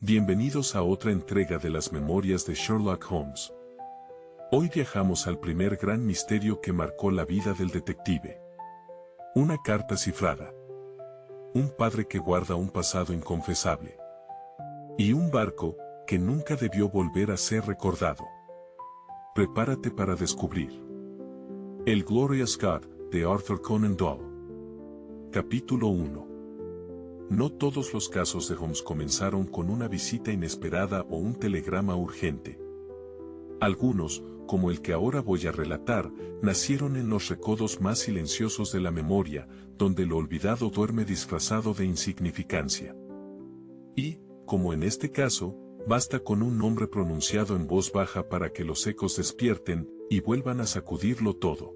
Bienvenidos a otra entrega de las memorias de Sherlock Holmes. Hoy viajamos al primer gran misterio que marcó la vida del detective. Una carta cifrada. Un padre que guarda un pasado inconfesable. Y un barco que nunca debió volver a ser recordado. Prepárate para descubrir. El Glorious God, de Arthur Conan Doyle. Capítulo 1. No todos los casos de Holmes comenzaron con una visita inesperada o un telegrama urgente. Algunos, como el que ahora voy a relatar, nacieron en los recodos más silenciosos de la memoria, donde lo olvidado duerme disfrazado de insignificancia. Y, como en este caso, basta con un nombre pronunciado en voz baja para que los ecos despierten y vuelvan a sacudirlo todo.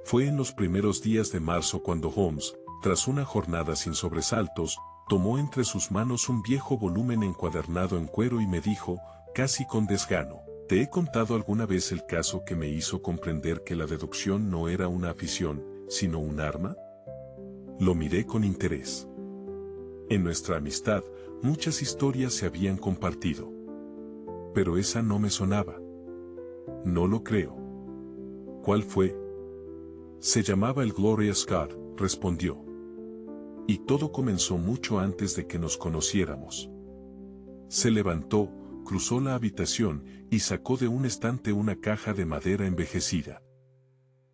Fue en los primeros días de marzo cuando Holmes, tras una jornada sin sobresaltos, tomó entre sus manos un viejo volumen encuadernado en cuero y me dijo, casi con desgano, ¿te he contado alguna vez el caso que me hizo comprender que la deducción no era una afición, sino un arma? Lo miré con interés. En nuestra amistad, muchas historias se habían compartido. Pero esa no me sonaba. No lo creo. ¿Cuál fue? Se llamaba el Glorious God, respondió. Y todo comenzó mucho antes de que nos conociéramos. Se levantó, cruzó la habitación y sacó de un estante una caja de madera envejecida.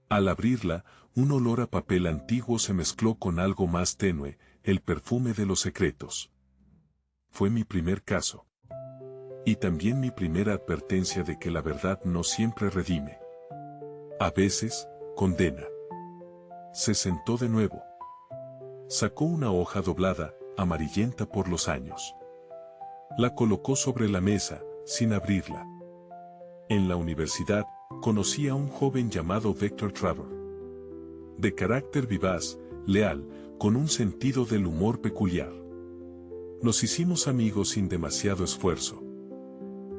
Al abrirla, un olor a papel antiguo se mezcló con algo más tenue, el perfume de los secretos. Fue mi primer caso. Y también mi primera advertencia de que la verdad no siempre redime. A veces, condena. Se sentó de nuevo. Sacó una hoja doblada, amarillenta por los años. La colocó sobre la mesa, sin abrirla. En la universidad, conocí a un joven llamado Victor Trevor. De carácter vivaz, leal, con un sentido del humor peculiar. Nos hicimos amigos sin demasiado esfuerzo.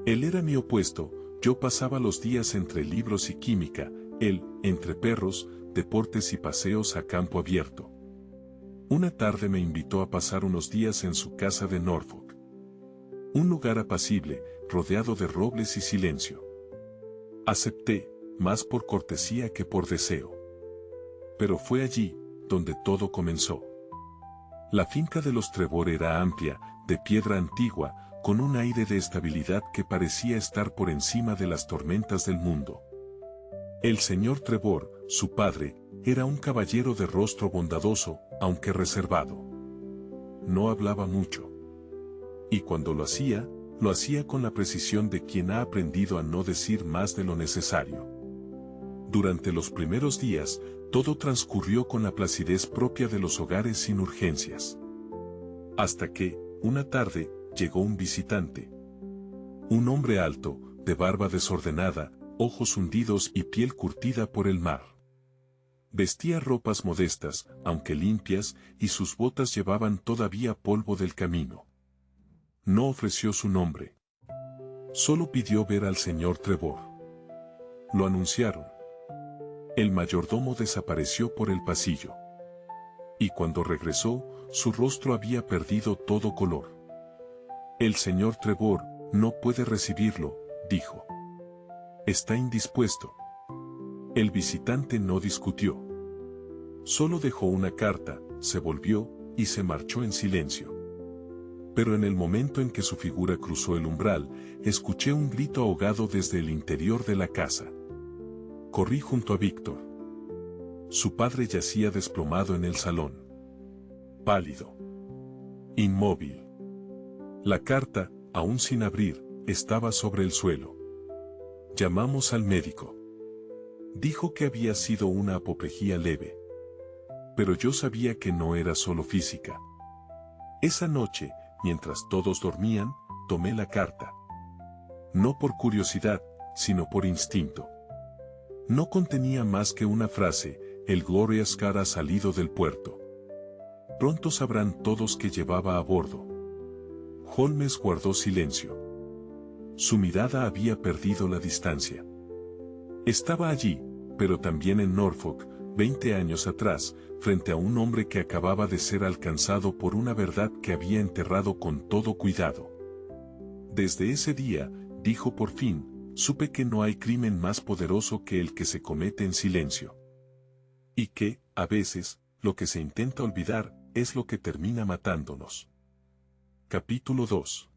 Él era mi opuesto, yo pasaba los días entre libros y química, él, entre perros, deportes y paseos a campo abierto. Una tarde me invitó a pasar unos días en su casa de Norfolk. Un lugar apacible, rodeado de robles y silencio. Acepté, más por cortesía que por deseo. Pero fue allí, donde todo comenzó. La finca de los Trevor era amplia, de piedra antigua, con un aire de estabilidad que parecía estar por encima de las tormentas del mundo. El señor Trevor, su padre, era un caballero de rostro bondadoso, aunque reservado. No hablaba mucho. Y cuando lo hacía con la precisión de quien ha aprendido a no decir más de lo necesario. Durante los primeros días, todo transcurrió con la placidez propia de los hogares sin urgencias. Hasta que, una tarde, llegó un visitante. Un hombre alto, de barba desordenada, ojos hundidos y piel curtida por el mar. Vestía ropas modestas, aunque limpias, y sus botas llevaban todavía polvo del camino. No ofreció su nombre. Solo pidió ver al señor Trevor. Lo anunciaron. El mayordomo desapareció por el pasillo. Y cuando regresó, su rostro había perdido todo color. El señor Trevor no puede recibirlo, dijo. Está indispuesto. El visitante no discutió. Solo dejó una carta, se volvió, y se marchó en silencio. Pero en el momento en que su figura cruzó el umbral, escuché un grito ahogado desde el interior de la casa. Corrí junto a Víctor. Su padre yacía desplomado en el salón. Pálido. Inmóvil. La carta, aún sin abrir, estaba sobre el suelo. Llamamos al médico. Dijo que había sido una apoplejía leve. Pero yo sabía que no era solo física. Esa noche, mientras todos dormían, tomé la carta. No por curiosidad, sino por instinto. No contenía más que una frase, el Glorious God ha salido del puerto. Pronto sabrán todos que llevaba a bordo. Holmes guardó silencio. Su mirada había perdido la distancia. Estaba allí, pero también en Norfolk, 20 años atrás, frente a un hombre que acababa de ser alcanzado por una verdad que había enterrado con todo cuidado. Desde ese día, dijo por fin, supe que no hay crimen más poderoso que el que se comete en silencio. Y que, a veces, lo que se intenta olvidar, es lo que termina matándonos. Capítulo 2.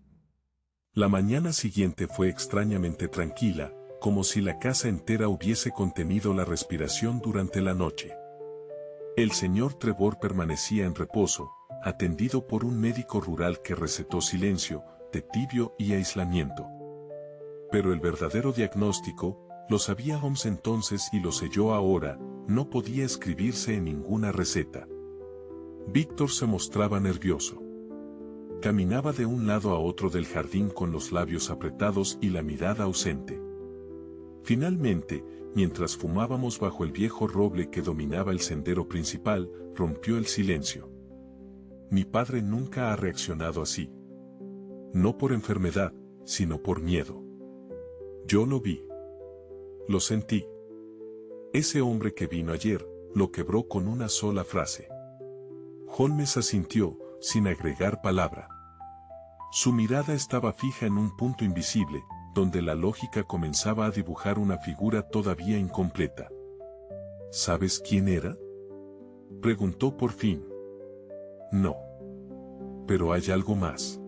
La mañana siguiente fue extrañamente tranquila, como si la casa entera hubiese contenido la respiración durante la noche. El señor Trevor permanecía en reposo, atendido por un médico rural que recetó silencio, té tibio y aislamiento. Pero el verdadero diagnóstico, lo sabía Holmes entonces y lo sé yo ahora, no podía escribirse en ninguna receta. Víctor se mostraba nervioso. Caminaba de un lado a otro del jardín con los labios apretados y la mirada ausente. Finalmente, mientras fumábamos bajo el viejo roble que dominaba el sendero principal, rompió el silencio. Mi padre nunca ha reaccionado así. No por enfermedad, sino por miedo. Yo lo vi. Lo sentí. Ese hombre que vino ayer, lo quebró con una sola frase. Holmes asintió, sin agregar palabra. Su mirada estaba fija en un punto invisible, donde la lógica comenzaba a dibujar una figura todavía incompleta. ¿Sabes quién era?, preguntó por fin. No. Pero hay algo más.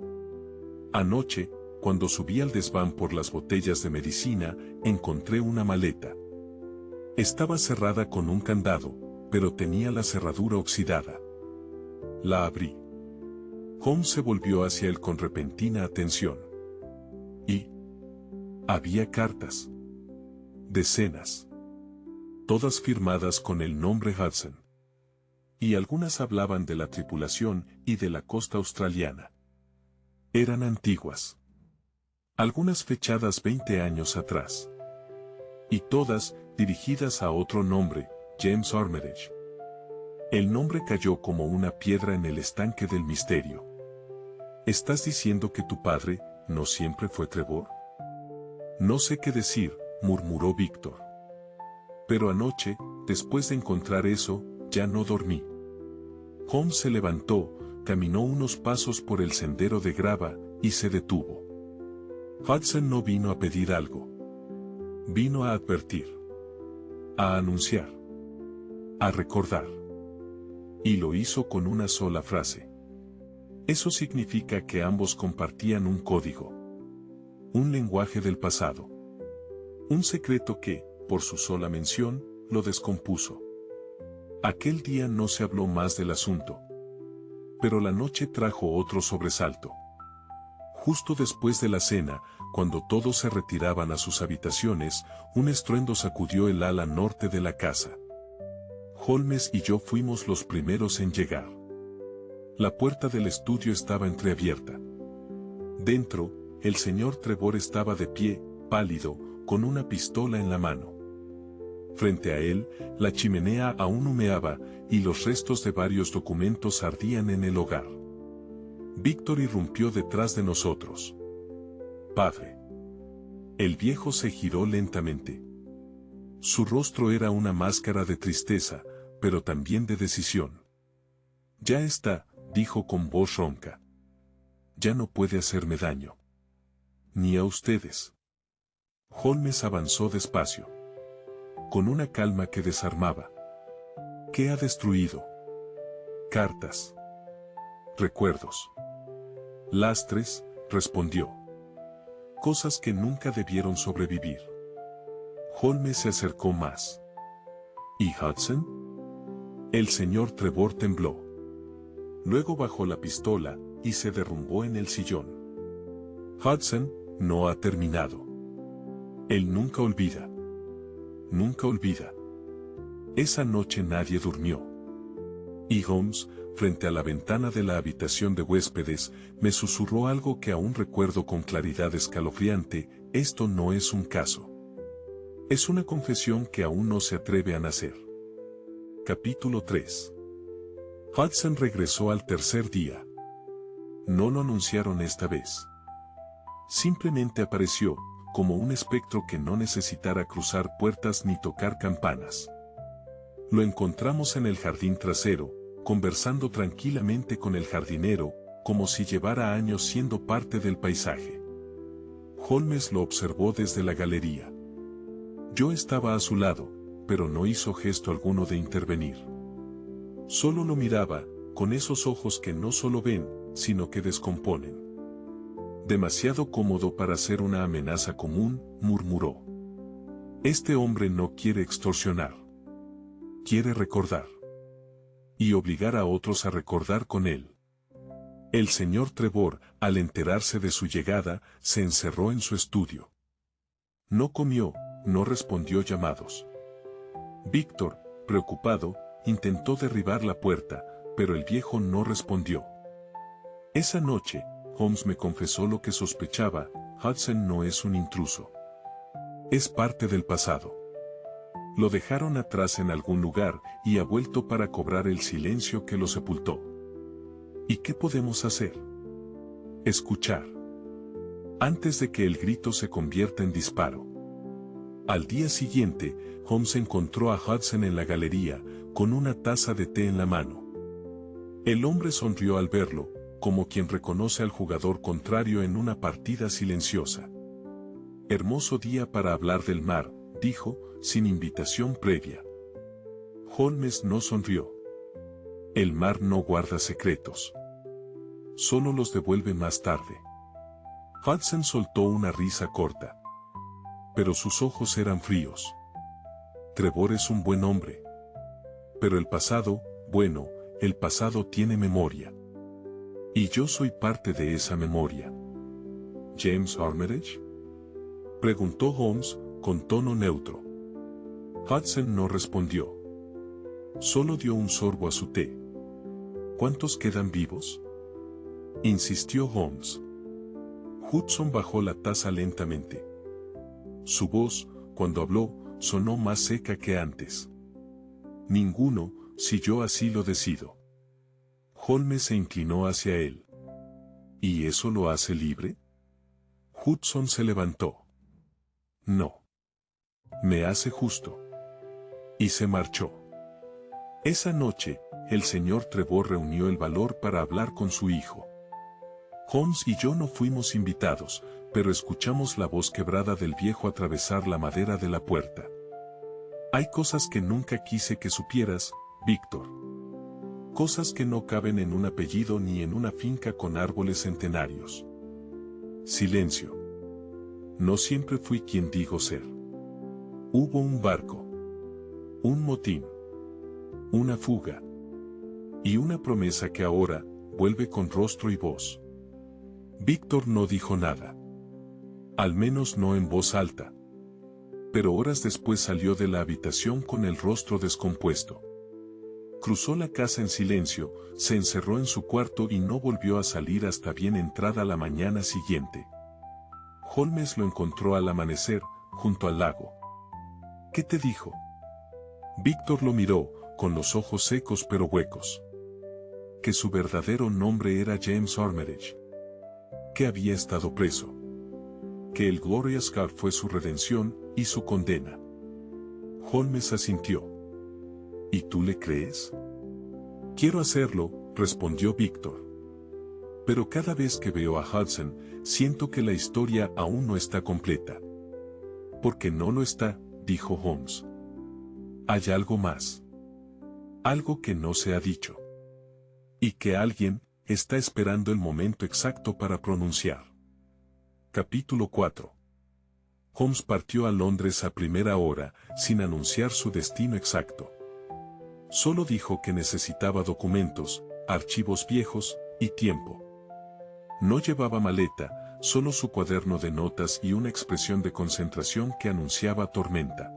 Anoche, cuando subí al desván por las botellas de medicina, encontré una maleta. Estaba cerrada con un candado, pero tenía la cerradura oxidada. La abrí. Holmes se volvió hacia él con repentina atención. Y había cartas. Decenas. Todas firmadas con el nombre Hudson. Y algunas hablaban de la tripulación y de la costa australiana. Eran antiguas. Algunas fechadas 20 años atrás. Y todas dirigidas a otro nombre, James Armitage. El nombre cayó como una piedra en el estanque del misterio. ¿Estás diciendo que tu padre no siempre fue Trevor? No sé qué decir, murmuró Víctor. Pero anoche, después de encontrar eso, ya no dormí. Holmes se levantó, caminó unos pasos por el sendero de grava, y se detuvo. Hudson no vino a pedir algo. Vino a advertir. A anunciar. A recordar. Y lo hizo con una sola frase. Eso significa que ambos compartían un código. Un lenguaje del pasado. Un secreto que, por su sola mención, lo descompuso. Aquel día no se habló más del asunto. Pero la noche trajo otro sobresalto. Justo después de la cena, cuando todos se retiraban a sus habitaciones, un estruendo sacudió el ala norte de la casa. Holmes y yo fuimos los primeros en llegar. La puerta del estudio estaba entreabierta. Dentro, el señor Trevor estaba de pie, pálido, con una pistola en la mano. Frente a él, la chimenea aún humeaba, y los restos de varios documentos ardían en el hogar. Víctor irrumpió detrás de nosotros. Padre. El viejo se giró lentamente. Su rostro era una máscara de tristeza, pero también de decisión. Ya está, dijo con voz ronca. Ya no puede hacerme daño. Ni a ustedes. Holmes avanzó despacio. Con una calma que desarmaba. ¿Qué ha destruido? Cartas. Recuerdos. Lastres, respondió. Cosas que nunca debieron sobrevivir. Holmes se acercó más. ¿Y Hudson? El señor Trevor tembló. Luego bajó la pistola, y se derrumbó en el sillón. Hudson no ha terminado. Él nunca olvida. Nunca olvida. Esa noche nadie durmió. Y Holmes, frente a la ventana de la habitación de huéspedes, me susurró algo que aún recuerdo con claridad escalofriante: esto no es un caso. Es una confesión que aún no se atreve a nacer. Capítulo 3. Hudson regresó al tercer día. No lo anunciaron esta vez. Simplemente apareció, como un espectro que no necesitara cruzar puertas ni tocar campanas. Lo encontramos en el jardín trasero, conversando tranquilamente con el jardinero, como si llevara años siendo parte del paisaje. Holmes lo observó desde la galería. Yo estaba a su lado, pero no hizo gesto alguno de intervenir. Solo lo miraba, con esos ojos que no solo ven, sino que descomponen. Demasiado cómodo para ser una amenaza común, murmuró. Este hombre no quiere extorsionar. Quiere recordar. Y obligar a otros a recordar con él. El señor Trevor, al enterarse de su llegada, se encerró en su estudio. No comió, no respondió llamados. Víctor, preocupado, intentó derribar la puerta, pero el viejo no respondió. Esa noche, Holmes me confesó lo que sospechaba: Hudson no es un intruso. Es parte del pasado. Lo dejaron atrás en algún lugar y ha vuelto para cobrar el silencio que lo sepultó. ¿Y qué podemos hacer? Escuchar. Antes de que el grito se convierta en disparo. Al día siguiente, Holmes encontró a Hudson en la galería, con una taza de té en la mano. El hombre sonrió al verlo, como quien reconoce al jugador contrario en una partida silenciosa. Hermoso día para hablar del mar, dijo, sin invitación previa. Holmes no sonrió. El mar no guarda secretos. Solo los devuelve más tarde. Hudson soltó una risa corta. Pero sus ojos eran fríos. Trevor es un buen hombre. Pero el pasado, bueno, el pasado tiene memoria. Y yo soy parte de esa memoria. ¿James Armitage? Preguntó Holmes, con tono neutro. Hudson no respondió. Solo dio un sorbo a su té. ¿Cuántos quedan vivos? Insistió Holmes. Hudson bajó la taza lentamente. Su voz, cuando habló, sonó más seca que antes. Ninguno, si yo así lo decido. Holmes se inclinó hacia él. ¿Y eso lo hace libre? Hudson se levantó. No. Me hace justo. Y se marchó. Esa noche, el señor Trevor reunió el valor para hablar con su hijo. Holmes y yo no fuimos invitados, pero escuchamos la voz quebrada del viejo atravesar la madera de la puerta. Hay cosas que nunca quise que supieras, Víctor. Cosas que no caben en un apellido ni en una finca con árboles centenarios. Silencio. No siempre fui quien digo ser. Hubo un barco. Un motín. Una fuga. Y una promesa que ahora vuelve con rostro y voz. Víctor no dijo nada. Al menos no en voz alta. Pero horas después salió de la habitación con el rostro descompuesto. Cruzó la casa en silencio, se encerró en su cuarto y no volvió a salir hasta bien entrada la mañana siguiente. Holmes lo encontró al amanecer, junto al lago. ¿Qué te dijo? Víctor lo miró, con los ojos secos pero huecos. Que su verdadero nombre era James Armitage. Que había estado preso. Que el Glorious Scar fue su redención y su condena. Holmes asintió. ¿Y tú le crees? Quiero hacerlo, respondió Víctor. Pero cada vez que veo a Hudson, siento que la historia aún no está completa. Porque no lo está, dijo Holmes. Hay algo más. Algo que no se ha dicho. Y que alguien está esperando el momento exacto para pronunciar. Capítulo 4. Holmes partió a Londres a primera hora, sin anunciar su destino exacto. Solo dijo que necesitaba documentos, archivos viejos, y tiempo. No llevaba maleta, solo su cuaderno de notas y una expresión de concentración que anunciaba tormenta.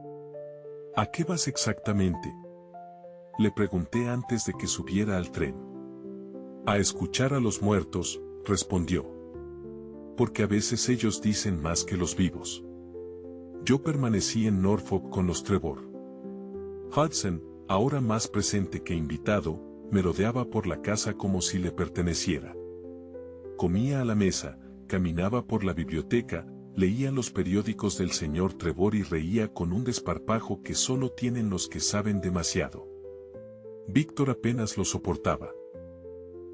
¿A qué vas exactamente? Le pregunté antes de que subiera al tren. A escuchar a los muertos, respondió. Porque a veces ellos dicen más que los vivos. Yo permanecí en Norfolk con los Trevor. Hudson, ahora más presente que invitado, merodeaba por la casa como si le perteneciera. Comía a la mesa, caminaba por la biblioteca, leía los periódicos del señor Trevor y reía con un desparpajo que solo tienen los que saben demasiado. Víctor apenas lo soportaba.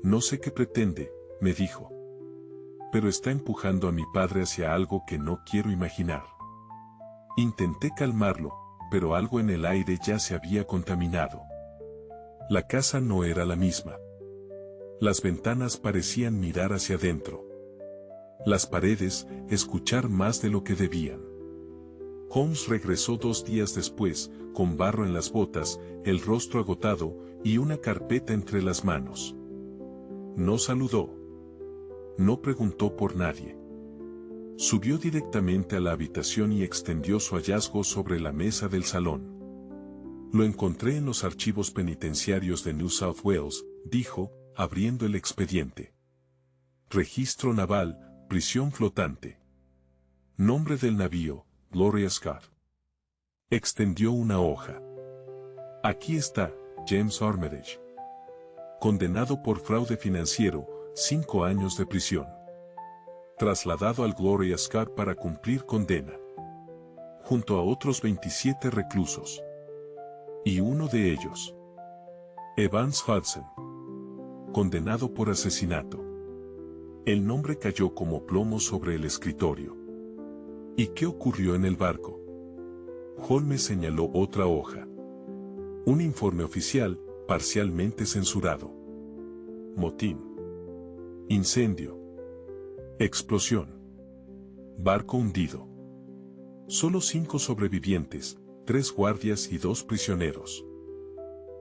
No sé qué pretende, me dijo. pero está empujando a mi padre hacia algo que no quiero imaginar. Intenté calmarlo, pero algo en el aire ya se había contaminado. La casa no era la misma. Las ventanas parecían mirar hacia adentro. Las paredes, escuchar más de lo que debían. Holmes regresó 2 días después, con barro en las botas, el rostro agotado, y una carpeta entre las manos. No saludó. No preguntó por nadie. Subió directamente a la habitación y extendió su hallazgo sobre la mesa del salón. Lo encontré en los archivos penitenciarios de New South Wales, dijo, abriendo el expediente. Registro naval, prisión flotante. Nombre del navío, Gloria Scott. Extendió una hoja. Aquí está, James Armitage. Condenado por fraude financiero, 5 años de prisión. Trasladado al Gloria Scott para cumplir condena. Junto a otros 27 reclusos. Y uno de ellos. Evans Hudson. Condenado por asesinato. El nombre cayó como plomo sobre el escritorio. ¿Y qué ocurrió en el barco? Holmes señaló otra hoja. Un informe oficial, parcialmente censurado. Motín. Incendio. Explosión. Barco hundido. Solo 5 sobrevivientes, 3 guardias y 2 prisioneros.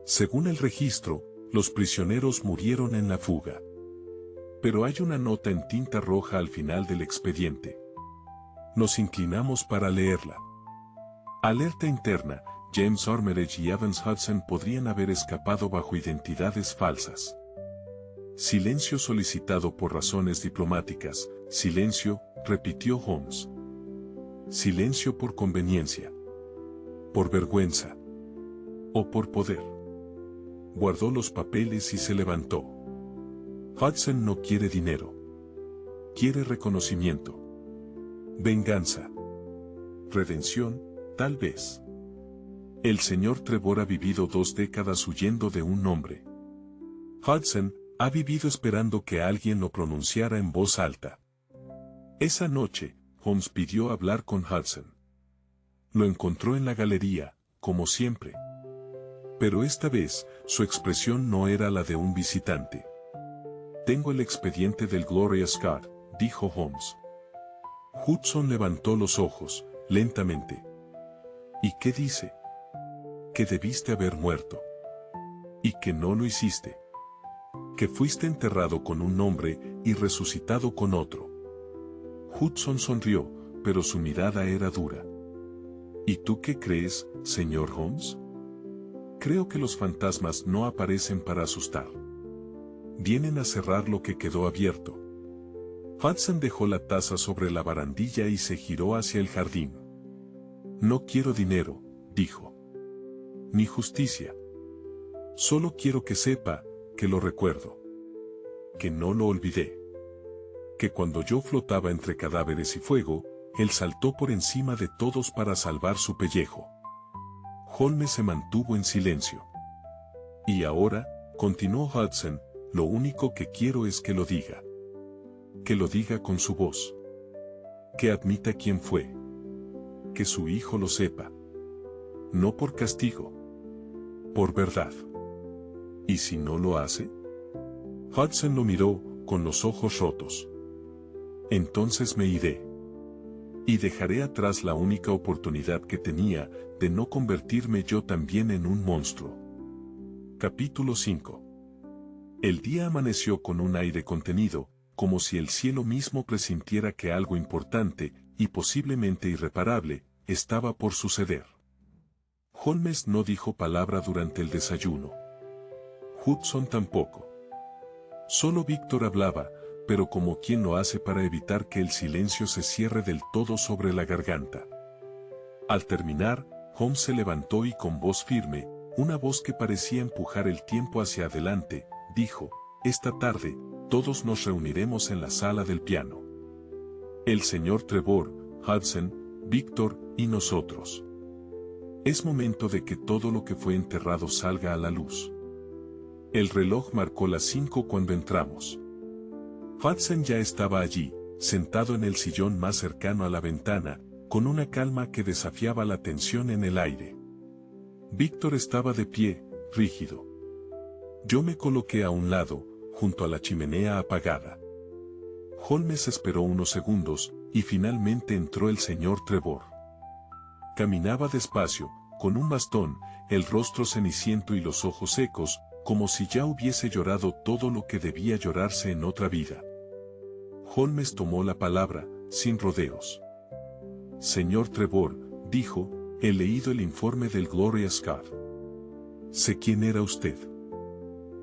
Según el registro, los prisioneros murieron en la fuga. Pero hay una nota en tinta roja al final del expediente. Nos inclinamos para leerla. Alerta interna, James Armitage y Evans Hudson podrían haber escapado bajo identidades falsas. Silencio solicitado por razones diplomáticas, silencio, repitió Holmes. Silencio por conveniencia. Por vergüenza. O por poder. Guardó los papeles y se levantó. Hudson no quiere dinero. Quiere reconocimiento. Venganza. Redención, tal vez. El señor Trevor ha vivido 2 décadas huyendo de un nombre. Hudson ha vivido esperando que alguien lo pronunciara en voz alta. Esa noche, Holmes pidió hablar con Hudson. Lo encontró en la galería, como siempre. Pero esta vez, su expresión no era la de un visitante. Tengo el expediente del Gloria Scott, dijo Holmes. Hudson levantó los ojos, lentamente. ¿Y qué dice? Que debiste haber muerto. Y que no lo hiciste. Que fuiste enterrado con un nombre y resucitado con otro. Hudson sonrió, pero su mirada era dura. ¿Y tú qué crees, señor Holmes? Creo que los fantasmas no aparecen para asustar. Vienen a cerrar lo que quedó abierto. Hudson dejó la taza sobre la barandilla y se giró hacia el jardín. No quiero dinero, dijo. Ni justicia. Solo quiero que sepa, que lo recuerdo. Que no lo olvidé. Que cuando yo flotaba entre cadáveres y fuego, él saltó por encima de todos para salvar su pellejo. Holmes se mantuvo en silencio. Y ahora, continuó Hudson, lo único que quiero es que lo diga. Que lo diga con su voz. Que admita quién fue. Que su hijo lo sepa. No por castigo. Por verdad. ¿Y si no lo hace? Hudson lo miró, con los ojos rotos. Entonces me iré. Y dejaré atrás la única oportunidad que tenía, de no convertirme yo también en un monstruo. Capítulo 5. El día amaneció con un aire contenido, como si el cielo mismo presintiera que algo importante, y posiblemente irreparable, estaba por suceder. Holmes no dijo palabra durante el desayuno. Hudson tampoco. Solo Víctor hablaba, pero como quien lo hace para evitar que el silencio se cierre del todo sobre la garganta. Al terminar, Holmes se levantó y con voz firme, una voz que parecía empujar el tiempo hacia adelante, dijo, esta tarde, todos nos reuniremos en la sala del piano. El señor Trevor, Hudson, Víctor y nosotros. Es momento de que todo lo que fue enterrado salga a la luz. El reloj marcó las 5 cuando entramos. Hudson ya estaba allí, sentado en el sillón más cercano a la ventana, con una calma que desafiaba la tensión en el aire. Víctor estaba de pie, rígido. Yo me coloqué a un lado, junto a la chimenea apagada. Holmes esperó unos segundos, y finalmente entró el señor Trevor. Caminaba despacio, con un bastón, el rostro ceniciento y los ojos secos, como si ya hubiese llorado todo lo que debía llorarse en otra vida. Holmes tomó la palabra, sin rodeos. Señor Trevor, dijo, he leído el informe del Gloria Scott. Sé quién era usted.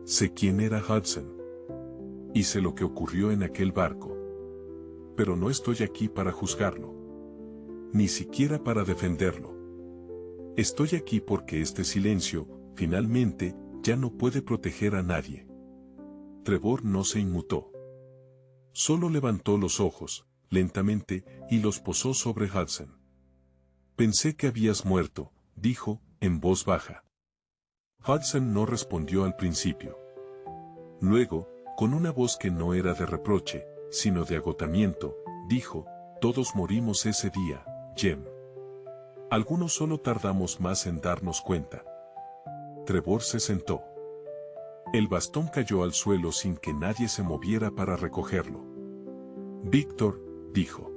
Sé quién era Hudson. Y sé lo que ocurrió en aquel barco. Pero no estoy aquí para juzgarlo. Ni siquiera para defenderlo. Estoy aquí porque este silencio, finalmente, ya no puede proteger a nadie. Trevor no se inmutó. Solo levantó los ojos, lentamente, y los posó sobre Hudson. Pensé que habías muerto, dijo, en voz baja. Hudson no respondió al principio. Luego, con una voz que no era de reproche, sino de agotamiento, dijo, todos morimos ese día, Jem. Algunos solo tardamos más en darnos cuenta. Trevor se sentó. El bastón cayó al suelo sin que nadie se moviera para recogerlo. Víctor, dijo.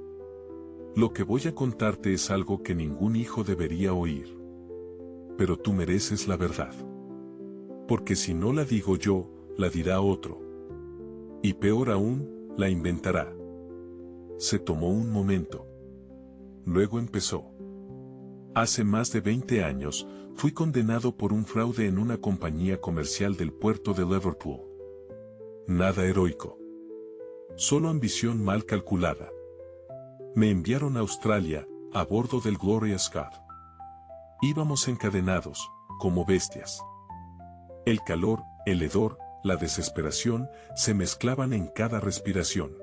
Lo que voy a contarte es algo que ningún hijo debería oír. Pero tú mereces la verdad. Porque si no la digo yo, la dirá otro. Y peor aún, la inventará. Se tomó un momento. Luego empezó. Hace más de 20 años, fui condenado por un fraude en una compañía comercial del puerto de Liverpool. Nada heroico. Solo ambición mal calculada. Me enviaron a Australia, a bordo del Gloria Scott. Íbamos encadenados, como bestias. El calor, el hedor, la desesperación, se mezclaban en cada respiración.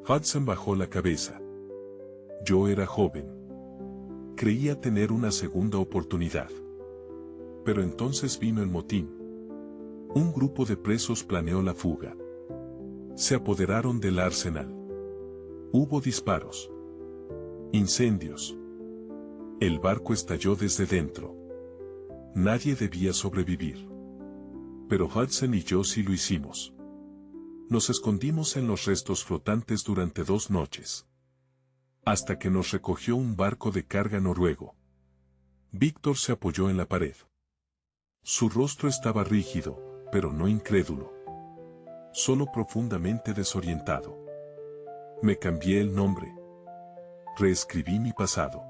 Hudson bajó la cabeza. Yo era joven. Creía tener una segunda oportunidad. Pero entonces vino el motín. Un grupo de presos planeó la fuga. Se apoderaron del arsenal. Hubo disparos. Incendios. El barco estalló desde dentro. Nadie debía sobrevivir. Pero Hudson y yo sí lo hicimos. Nos escondimos en los restos flotantes durante 2 noches. Hasta que nos recogió un barco de carga noruego. Víctor se apoyó en la pared. Su rostro estaba rígido, pero no incrédulo. Solo profundamente desorientado. Me cambié el nombre. Reescribí mi pasado.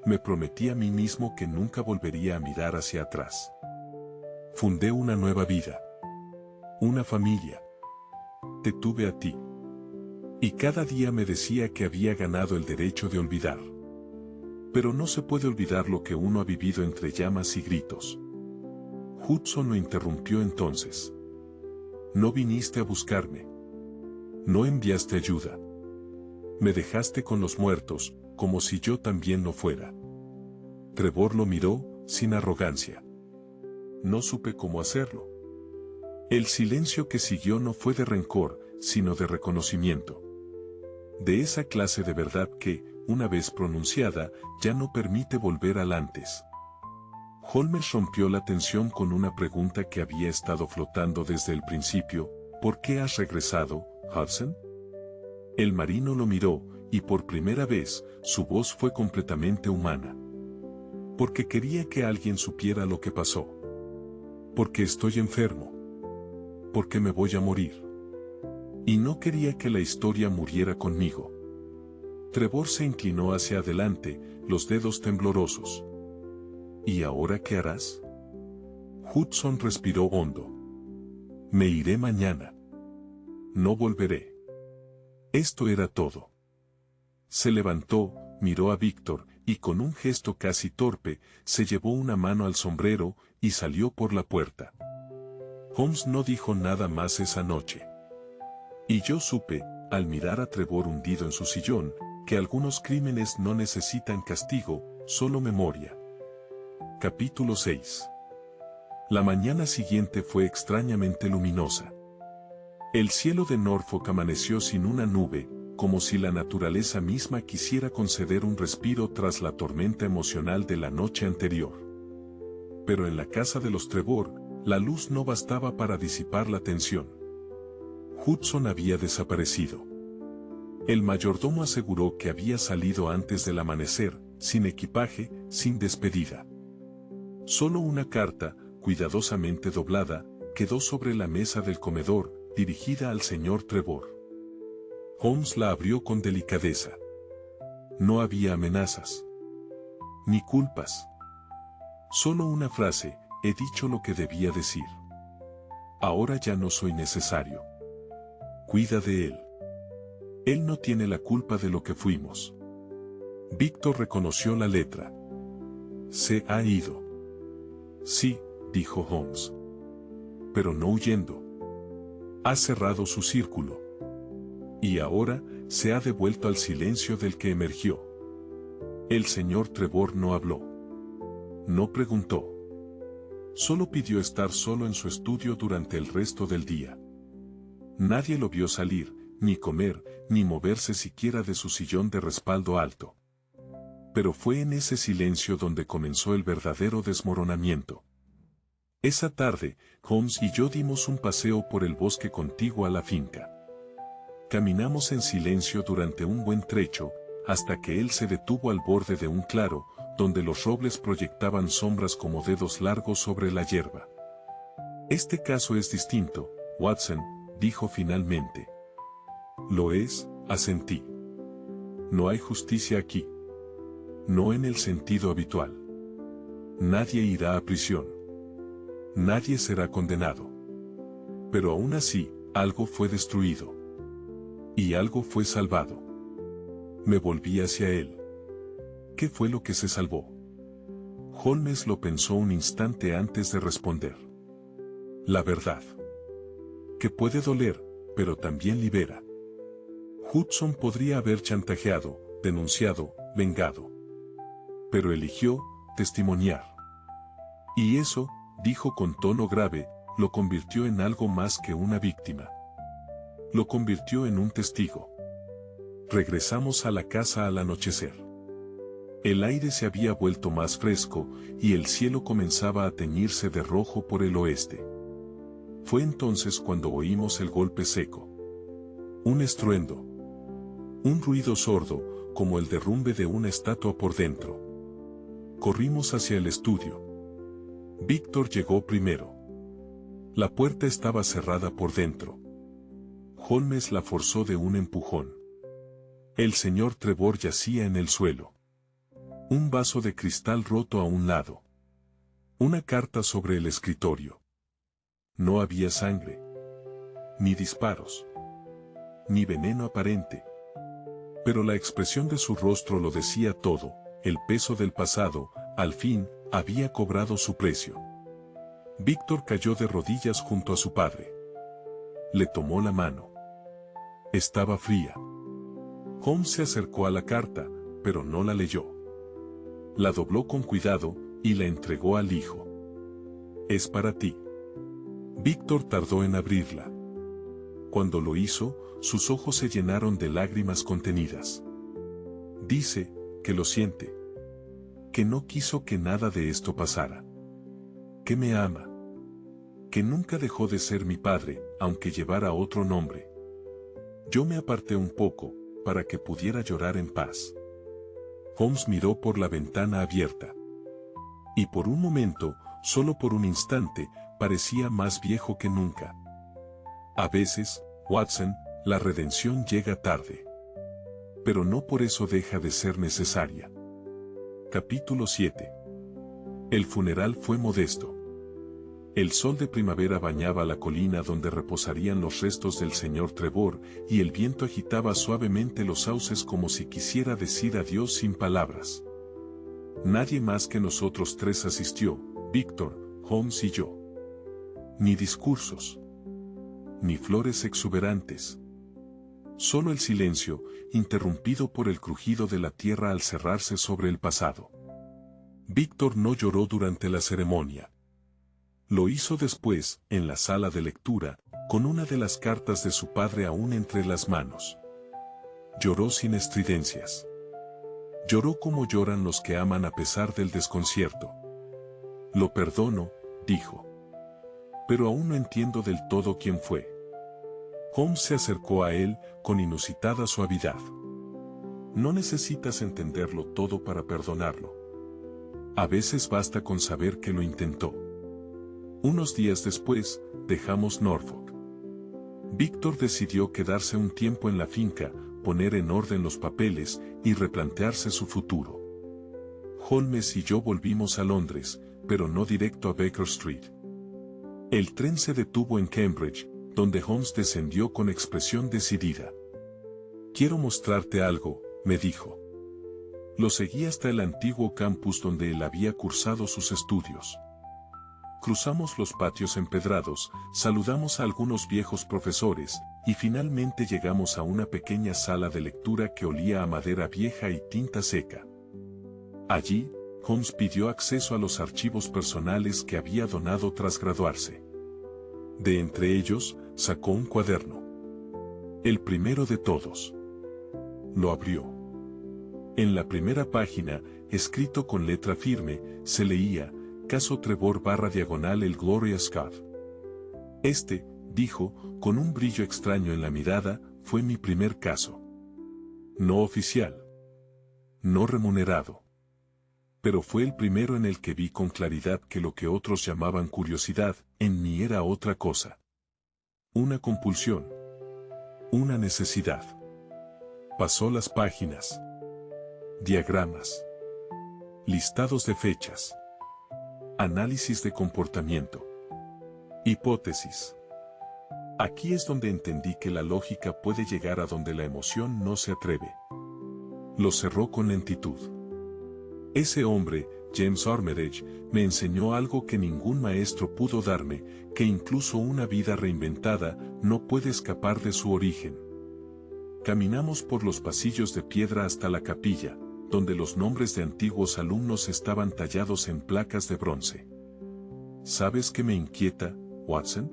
Me prometí a mí mismo que nunca volvería a mirar hacia atrás. Fundé una nueva vida. Una familia. Te tuve a ti. Y cada día me decía que había ganado el derecho de olvidar. Pero no se puede olvidar lo que uno ha vivido entre llamas y gritos. Hudson lo interrumpió entonces. No viniste a buscarme. No enviaste ayuda. Me dejaste con los muertos, como si yo también lo fuera. Trevor lo miró, sin arrogancia. No supe cómo hacerlo. El silencio que siguió no fue de rencor, sino de reconocimiento. De esa clase de verdad que, una vez pronunciada, ya no permite volver al antes. Holmes rompió la tensión con una pregunta que había estado flotando desde el principio: ¿por qué has regresado, Hudson? El marino lo miró, y por primera vez, su voz fue completamente humana. Porque quería que alguien supiera lo que pasó. Porque estoy enfermo. Porque me voy a morir. Y no quería que la historia muriera conmigo. Trevor se inclinó hacia adelante, los dedos temblorosos. ¿Y ahora qué harás? Hudson respiró hondo. Me iré mañana. No volveré. Esto era todo. Se levantó, miró a Víctor, y con un gesto casi torpe, se llevó una mano al sombrero, y salió por la puerta. Holmes no dijo nada más esa noche. Y yo supe, al mirar a Trevor hundido en su sillón, que algunos crímenes no necesitan castigo, solo memoria. Capítulo 6. La mañana siguiente fue extrañamente luminosa. El cielo de Norfolk amaneció sin una nube, como si la naturaleza misma quisiera conceder un respiro tras la tormenta emocional de la noche anterior. Pero en la casa de los Trevor, la luz no bastaba para disipar la tensión. Hudson había desaparecido. El mayordomo aseguró que había salido antes del amanecer, sin equipaje, sin despedida. Solo una carta, cuidadosamente doblada, quedó sobre la mesa del comedor, dirigida al señor Trevor. Holmes la abrió con delicadeza. No había amenazas. Ni culpas. Solo una frase: he dicho lo que debía decir. Ahora ya no soy necesario. Cuida de él. Él no tiene la culpa de lo que fuimos. Víctor reconoció la letra. Se ha ido. Sí, dijo Holmes. Pero no huyendo. Ha cerrado su círculo. Y ahora, se ha devuelto al silencio del que emergió. El señor Trevor no habló. No preguntó. Solo pidió estar solo en su estudio durante el resto del día. Nadie lo vio salir, ni comer, ni moverse siquiera de su sillón de respaldo alto. Pero fue en ese silencio donde comenzó el verdadero desmoronamiento. Esa tarde, Holmes y yo dimos un paseo por el bosque contiguo a la finca. Caminamos en silencio durante un buen trecho, hasta que él se detuvo al borde de un claro, donde los robles proyectaban sombras como dedos largos sobre la hierba. Este caso es distinto, Watson, dijo finalmente. Lo es, asentí. No hay justicia aquí. No en el sentido habitual. Nadie irá a prisión. Nadie será condenado. Pero aún así, algo fue destruido. Y algo fue salvado. Me volví hacia él. ¿Qué fue lo que se salvó? Holmes lo pensó un instante antes de responder. La verdad. Que puede doler, pero también libera. Hudson podría haber chantajeado, denunciado, vengado. Pero eligió testimoniar. Y eso, dijo con tono grave, lo convirtió en algo más que una víctima. Lo convirtió en un testigo. Regresamos a la casa al anochecer. El aire se había vuelto más fresco, y el cielo comenzaba a teñirse de rojo por el oeste. Fue entonces cuando oímos el golpe seco. Un estruendo. Un ruido sordo, como el derrumbe de una estatua por dentro. Corrimos hacia el estudio. Víctor llegó primero. La puerta estaba cerrada por dentro. Holmes la forzó de un empujón. El señor Trevor yacía en el suelo. Un vaso de cristal roto a un lado. Una carta sobre el escritorio. No había sangre. Ni disparos. Ni veneno aparente. Pero la expresión de su rostro lo decía todo. El peso del pasado, al fin, había cobrado su precio. Víctor cayó de rodillas junto a su padre. Le tomó la mano. Estaba fría. Holmes se acercó a la carta, pero no la leyó. La dobló con cuidado, y la entregó al hijo. Es para ti. Víctor tardó en abrirla. Cuando lo hizo, sus ojos se llenaron de lágrimas contenidas. Dice, que lo siente. Que no quiso que nada de esto pasara. Que me ama. Que nunca dejó de ser mi padre, aunque llevara otro nombre. Yo me aparté un poco, para que pudiera llorar en paz. Holmes miró por la ventana abierta. Y por un momento, solo por un instante, parecía más viejo que nunca. A veces, Watson, la redención llega tarde. Pero no por eso deja de ser necesaria. Capítulo 7. El funeral fue modesto. El sol de primavera bañaba la colina donde reposarían los restos del señor Trevor, y el viento agitaba suavemente los sauces como si quisiera decir adiós sin palabras. Nadie más que nosotros tres asistió, Víctor, Holmes y yo. Ni discursos. Ni flores exuberantes. Solo el silencio, interrumpido por el crujido de la tierra al cerrarse sobre el pasado. Víctor no lloró durante la ceremonia. Lo hizo después, en la sala de lectura, con una de las cartas de su padre aún entre las manos. Lloró sin estridencias. Lloró como lloran los que aman a pesar del desconcierto. Lo perdono, dijo. Pero aún no entiendo del todo quién fue. Holmes se acercó a él con inusitada suavidad. No necesitas entenderlo todo para perdonarlo. A veces basta con saber que lo intentó. Unos días después, dejamos Norfolk. Víctor decidió quedarse un tiempo en la finca, poner en orden los papeles y replantearse su futuro. Holmes y yo volvimos a Londres, pero no directo a Baker Street. El tren se detuvo en Cambridge, donde Holmes descendió con expresión decidida. «Quiero mostrarte algo», me dijo. Lo seguí hasta el antiguo campus donde él había cursado sus estudios. Cruzamos los patios empedrados, saludamos a algunos viejos profesores, y finalmente llegamos a una pequeña sala de lectura que olía a madera vieja y tinta seca. Allí, Holmes pidió acceso a los archivos personales que había donado tras graduarse. De entre ellos, sacó un cuaderno. El primero de todos. Lo abrió. En la primera página, escrito con letra firme, se leía, Caso Trevor // el Gloria Scott. Este, dijo, con un brillo extraño en la mirada, fue mi primer caso. No oficial. No remunerado. Pero fue el primero en el que vi con claridad que lo que otros llamaban curiosidad, en mí era otra cosa. Una compulsión. Una necesidad. Pasó las páginas. Diagramas. Listados de fechas. Análisis de comportamiento. Hipótesis. Aquí es donde entendí que la lógica puede llegar a donde la emoción no se atreve. Lo cerró con lentitud. Ese hombre, James Armitage, me enseñó algo que ningún maestro pudo darme, que incluso una vida reinventada no puede escapar de su origen. Caminamos por los pasillos de piedra hasta la capilla, donde los nombres de antiguos alumnos estaban tallados en placas de bronce. ¿Sabes qué me inquieta, Watson?,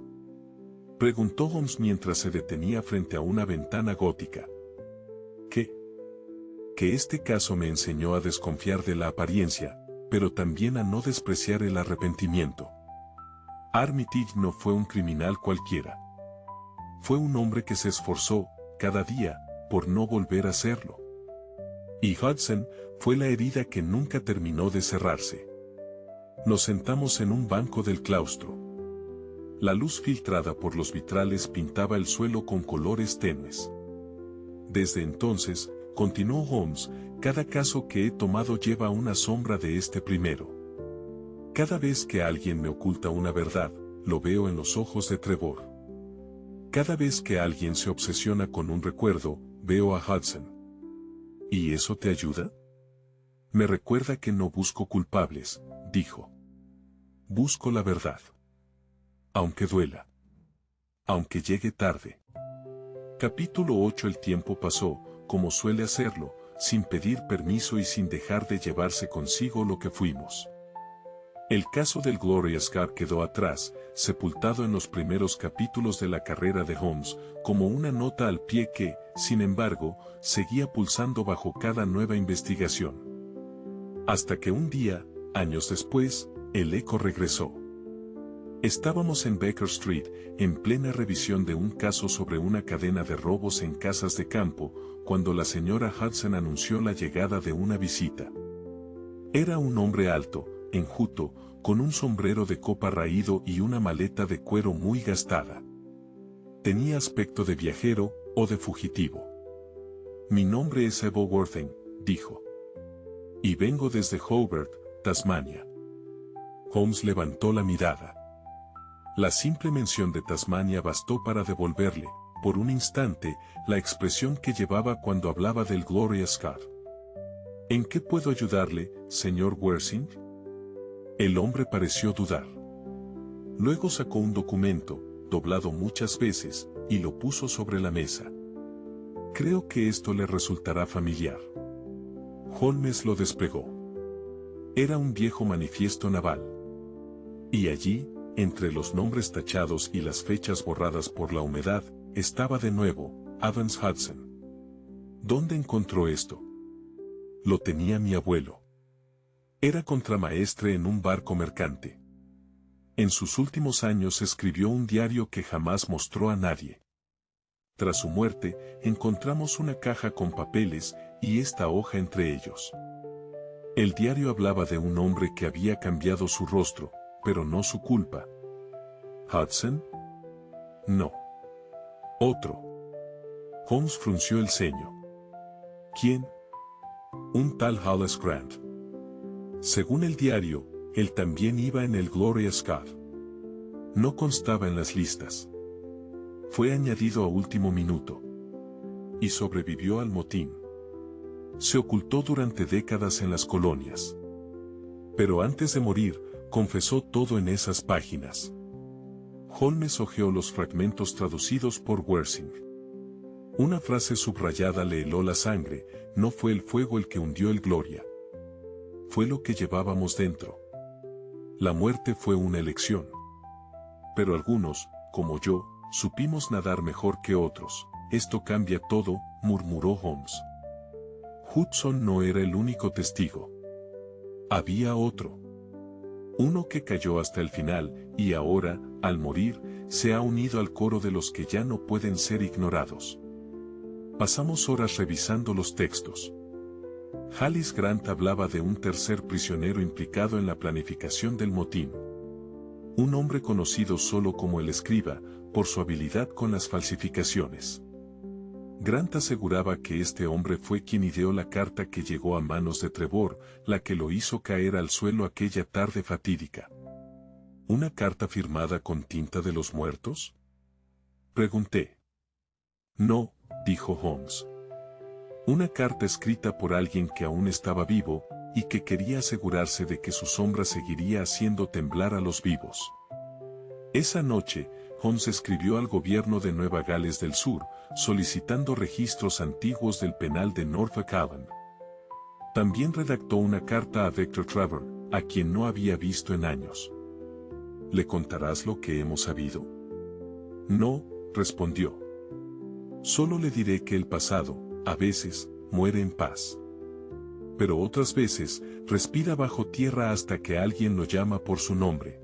preguntó Holmes mientras se detenía frente a una ventana gótica. ¿Qué? Que este caso me enseñó a desconfiar de la apariencia, pero también a no despreciar el arrepentimiento. Armitage no fue un criminal cualquiera. Fue un hombre que se esforzó, cada día, por no volver a serlo. Y Hudson fue la herida que nunca terminó de cerrarse. Nos sentamos en un banco del claustro. La luz filtrada por los vitrales pintaba el suelo con colores tenues. Desde entonces, continuó Holmes, cada caso que he tomado lleva una sombra de este primero. Cada vez que alguien me oculta una verdad, lo veo en los ojos de Trevor. Cada vez que alguien se obsesiona con un recuerdo, veo a Hudson. ¿Y eso te ayuda? Me recuerda que no busco culpables, dijo. Busco la verdad. Aunque duela. Aunque llegue tarde. Capítulo 8. El tiempo pasó, como suele hacerlo, sin pedir permiso y sin dejar de llevarse consigo lo que fuimos. El caso del Gloria Scott quedó atrás, sepultado en los primeros capítulos de la carrera de Holmes, como una nota al pie que, sin embargo, seguía pulsando bajo cada nueva investigación. Hasta que un día, años después, el eco regresó. Estábamos en Baker Street, en plena revisión de un caso sobre una cadena de robos en casas de campo, cuando la señora Hudson anunció la llegada de una visita. Era un hombre alto, enjuto, con un sombrero de copa raído y una maleta de cuero muy gastada. Tenía aspecto de viajero o de fugitivo. Mi nombre es Ebo Worthing, dijo. Y vengo desde Hobart, Tasmania. Holmes levantó la mirada. La simple mención de Tasmania bastó para devolverle, por un instante, la expresión que llevaba cuando hablaba del Gloria Scott. ¿En qué puedo ayudarle, señor Worthing? El hombre pareció dudar. Luego sacó un documento, doblado muchas veces, y lo puso sobre la mesa. Creo que esto le resultará familiar. Holmes lo desplegó. Era un viejo manifiesto naval. Y allí, entre los nombres tachados y las fechas borradas por la humedad, estaba de nuevo, Evans Hudson. ¿Dónde encontró esto? Lo tenía mi abuelo. Era contramaestre en un barco mercante. En sus últimos años escribió un diario que jamás mostró a nadie. Tras su muerte, encontramos una caja con papeles y esta hoja entre ellos. El diario hablaba de un hombre que había cambiado su rostro, pero no su culpa. ¿Hudson? No. Otro. Holmes frunció el ceño. ¿Quién? Un tal Hollis Grant. Según el diario, él también iba en el Gloria Scott. No constaba en las listas. Fue añadido a último minuto. Y sobrevivió al motín. Se ocultó durante décadas en las colonias. Pero antes de morir, confesó todo en esas páginas. Holmes hojeó los fragmentos traducidos por Wersing. Una frase subrayada le heló la sangre: no fue el fuego el que hundió el Gloria. Fue lo que llevábamos dentro. La muerte fue una elección. Pero algunos, como yo, supimos nadar mejor que otros. Esto cambia todo, murmuró Holmes. Hudson no era el único testigo. Había otro. Uno que cayó hasta el final, y ahora, al morir, se ha unido al coro de los que ya no pueden ser ignorados. Pasamos horas revisando los textos. Hollis Grant hablaba de un tercer prisionero implicado en la planificación del motín. Un hombre conocido solo como el escriba, por su habilidad con las falsificaciones. Grant aseguraba que este hombre fue quien ideó la carta que llegó a manos de Trevor, la que lo hizo caer al suelo aquella tarde fatídica. ¿Una carta firmada con tinta de los muertos? Pregunté. No, dijo Holmes. Una carta escrita por alguien que aún estaba vivo, y que quería asegurarse de que su sombra seguiría haciendo temblar a los vivos. Esa noche, Holmes escribió al gobierno de Nueva Gales del Sur, solicitando registros antiguos del penal de Norfolk Island. También redactó una carta a Victor Trevor, a quien no había visto en años. ¿Le contarás lo que hemos sabido? No, respondió. Solo le diré que el pasado, a veces, muere en paz. Pero otras veces, respira bajo tierra hasta que alguien lo llama por su nombre.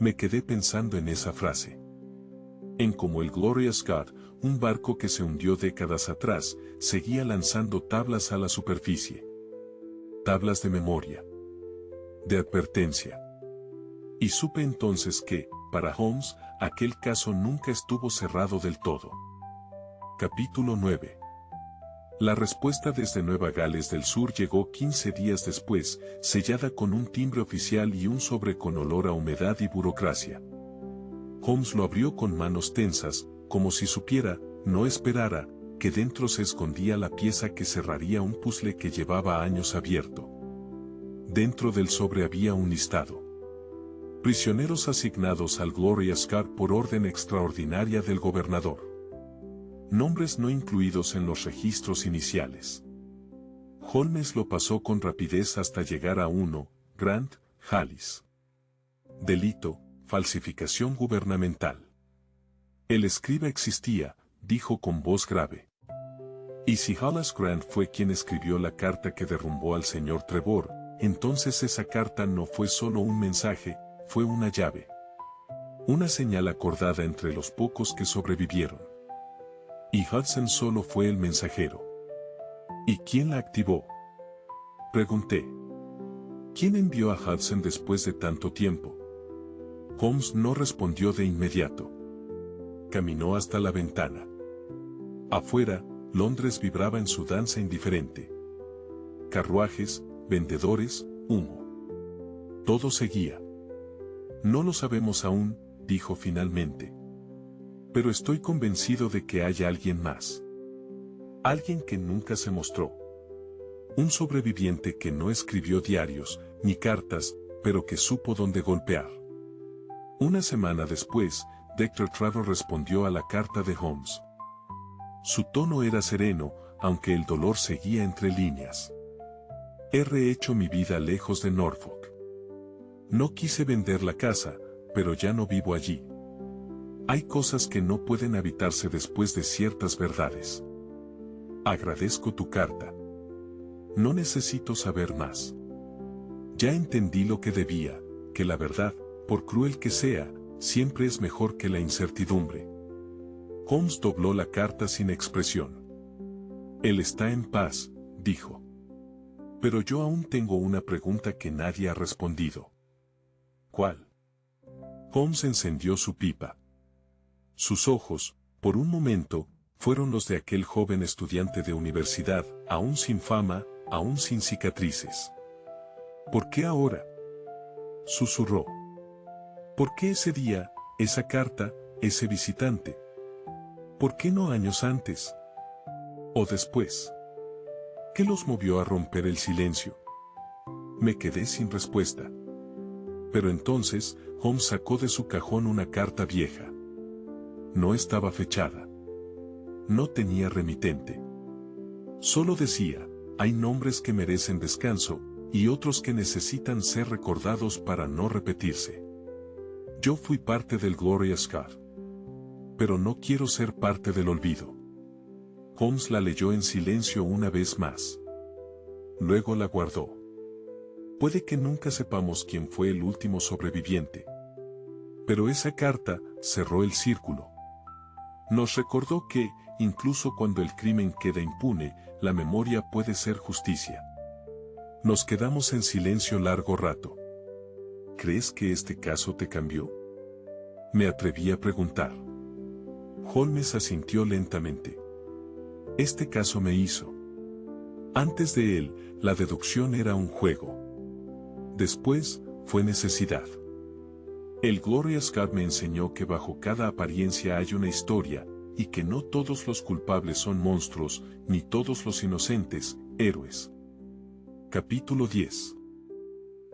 Me quedé pensando en esa frase. En cómo el Gloria Scott, un barco que se hundió décadas atrás, seguía lanzando tablas a la superficie. Tablas de memoria. De advertencia. Y supe entonces que, para Holmes, aquel caso nunca estuvo cerrado del todo. Capítulo 9. La respuesta desde Nueva Gales del Sur llegó 15 días después, sellada con un timbre oficial y un sobre con olor a humedad y burocracia. Holmes lo abrió con manos tensas, como si supiera, no esperara, que dentro se escondía la pieza que cerraría un puzzle que llevaba años abierto. Dentro del sobre había un listado. Prisioneros asignados al Gloria Scott por orden extraordinaria del gobernador. Nombres no incluidos en los registros iniciales. Holmes lo pasó con rapidez hasta llegar a uno, Grant, Hollis. Delito, falsificación gubernamental. El escriba existía, dijo con voz grave. Y si Hollis Grant fue quien escribió la carta que derrumbó al señor Trevor, entonces esa carta no fue solo un mensaje, fue una llave. Una señal acordada entre los pocos que sobrevivieron. Y Hudson solo fue el mensajero. ¿Y quién la activó? Pregunté. ¿Quién envió a Hudson después de tanto tiempo? Holmes no respondió de inmediato. Caminó hasta la ventana. Afuera, Londres vibraba en su danza indiferente. Carruajes, vendedores, humo. Todo seguía. No lo sabemos aún, dijo finalmente. Pero estoy convencido de que hay alguien más. Alguien que nunca se mostró. Un sobreviviente que no escribió diarios, ni cartas, pero que supo dónde golpear. Una semana después, Dr. Trevor respondió a la carta de Holmes. Su tono era sereno, aunque el dolor seguía entre líneas. He rehecho mi vida lejos de Norfolk. No quise vender la casa, pero ya no vivo allí. Hay cosas que no pueden evitarse después de ciertas verdades. Agradezco tu carta. No necesito saber más. Ya entendí lo que debía, que la verdad, por cruel que sea, siempre es mejor que la incertidumbre. Holmes dobló la carta sin expresión. Él está en paz, dijo. Pero yo aún tengo una pregunta que nadie ha respondido. ¿Cuál? Holmes encendió su pipa. Sus ojos, por un momento, fueron los de aquel joven estudiante de universidad, aún sin fama, aún sin cicatrices. ¿Por qué ahora? Susurró. ¿Por qué ese día, esa carta, ese visitante? ¿Por qué no años antes? ¿O después? ¿Qué los movió a romper el silencio? Me quedé sin respuesta. Pero entonces, Holmes sacó de su cajón una carta vieja. No estaba fechada. No tenía remitente. Solo decía, hay nombres que merecen descanso, y otros que necesitan ser recordados para no repetirse. Yo fui parte del Gloria Scott. Pero no quiero ser parte del olvido. Holmes la leyó en silencio una vez más. Luego la guardó. Puede que nunca sepamos quién fue el último sobreviviente. Pero esa carta cerró el círculo. Nos recordó que, incluso cuando el crimen queda impune, la memoria puede ser justicia. Nos quedamos en silencio largo rato. ¿Crees que este caso te cambió? Me atreví a preguntar. Holmes asintió lentamente. Este caso me hizo. Antes de él, la deducción era un juego. Después, fue necesidad. El Gloria Scott me enseñó que bajo cada apariencia hay una historia, y que no todos los culpables son monstruos, ni todos los inocentes, héroes. Capítulo 10.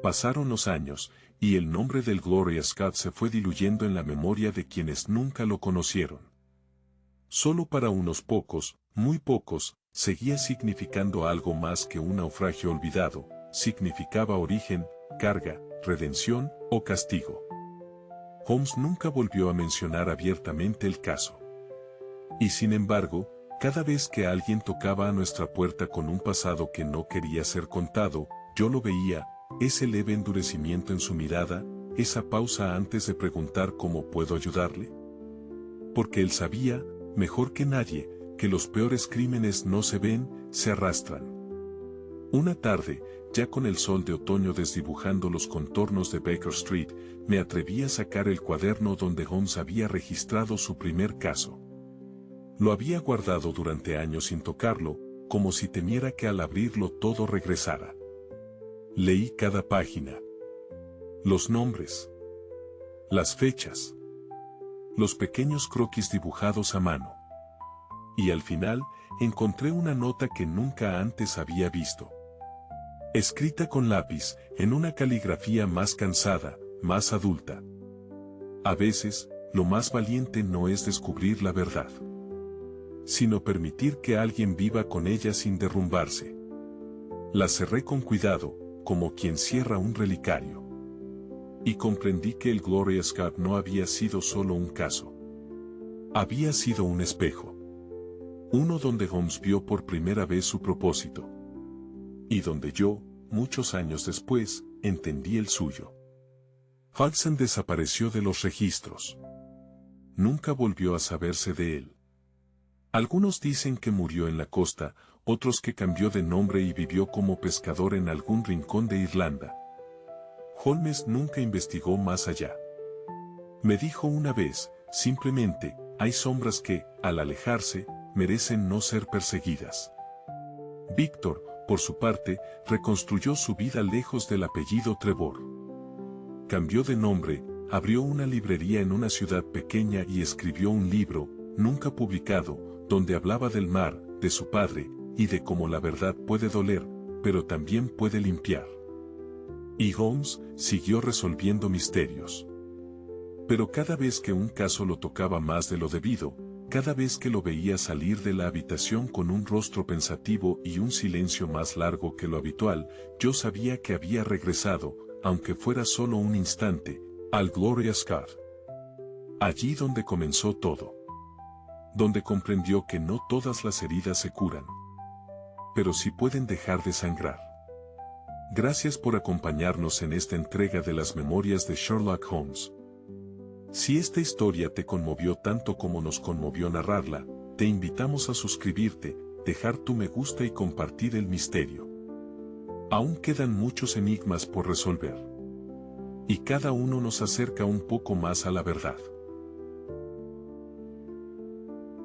Pasaron los años, y el nombre del Gloria Scott se fue diluyendo en la memoria de quienes nunca lo conocieron. Solo para unos pocos, muy pocos, seguía significando algo más que un naufragio olvidado, significaba origen, carga, redención o castigo. Holmes nunca volvió a mencionar abiertamente el caso. Y sin embargo, cada vez que alguien tocaba a nuestra puerta con un pasado que no quería ser contado, yo lo veía, ese leve endurecimiento en su mirada, esa pausa antes de preguntar cómo puedo ayudarle. Porque él sabía, mejor que nadie, que los peores crímenes no se ven, se arrastran. Una tarde, ya con el sol de otoño desdibujando los contornos de Baker Street, me atreví a sacar el cuaderno donde Holmes había registrado su primer caso. Lo había guardado durante años sin tocarlo, como si temiera que al abrirlo todo regresara. Leí cada página. Los nombres. Las fechas. Los pequeños croquis dibujados a mano. Y al final, encontré una nota que nunca antes había visto. Escrita con lápiz, en una caligrafía más cansada, más adulta. A veces, lo más valiente no es descubrir la verdad, sino permitir que alguien viva con ella sin derrumbarse. La cerré con cuidado, como quien cierra un relicario. Y comprendí que el Gloria Scott no había sido solo un caso. Había sido un espejo. Uno donde Holmes vio por primera vez su propósito. Y donde yo, muchos años después, entendí el suyo. Hudson desapareció de los registros. Nunca volvió a saberse de él. Algunos dicen que murió en la costa, otros que cambió de nombre y vivió como pescador en algún rincón de Irlanda. Holmes nunca investigó más allá. Me dijo una vez, simplemente, hay sombras que, al alejarse, merecen no ser perseguidas. Víctor, por su parte, reconstruyó su vida lejos del apellido Trevor. Cambió de nombre, abrió una librería en una ciudad pequeña y escribió un libro, nunca publicado, donde hablaba del mar, de su padre, y de cómo la verdad puede doler, pero también puede limpiar. Y Holmes siguió resolviendo misterios. Pero cada vez que un caso lo tocaba más de lo debido, cada vez que lo veía salir de la habitación con un rostro pensativo y un silencio más largo que lo habitual, yo sabía que había regresado, aunque fuera solo un instante, Al Gloria Scar. Allí donde comenzó todo. Donde comprendió que no todas las heridas se curan, pero sí pueden dejar de sangrar. Gracias por acompañarnos en esta entrega de las memorias de Sherlock Holmes. Si esta historia te conmovió tanto como nos conmovió narrarla, te invitamos a suscribirte, dejar tu me gusta y compartir el misterio. Aún quedan muchos enigmas por resolver. Y cada uno nos acerca un poco más a la verdad.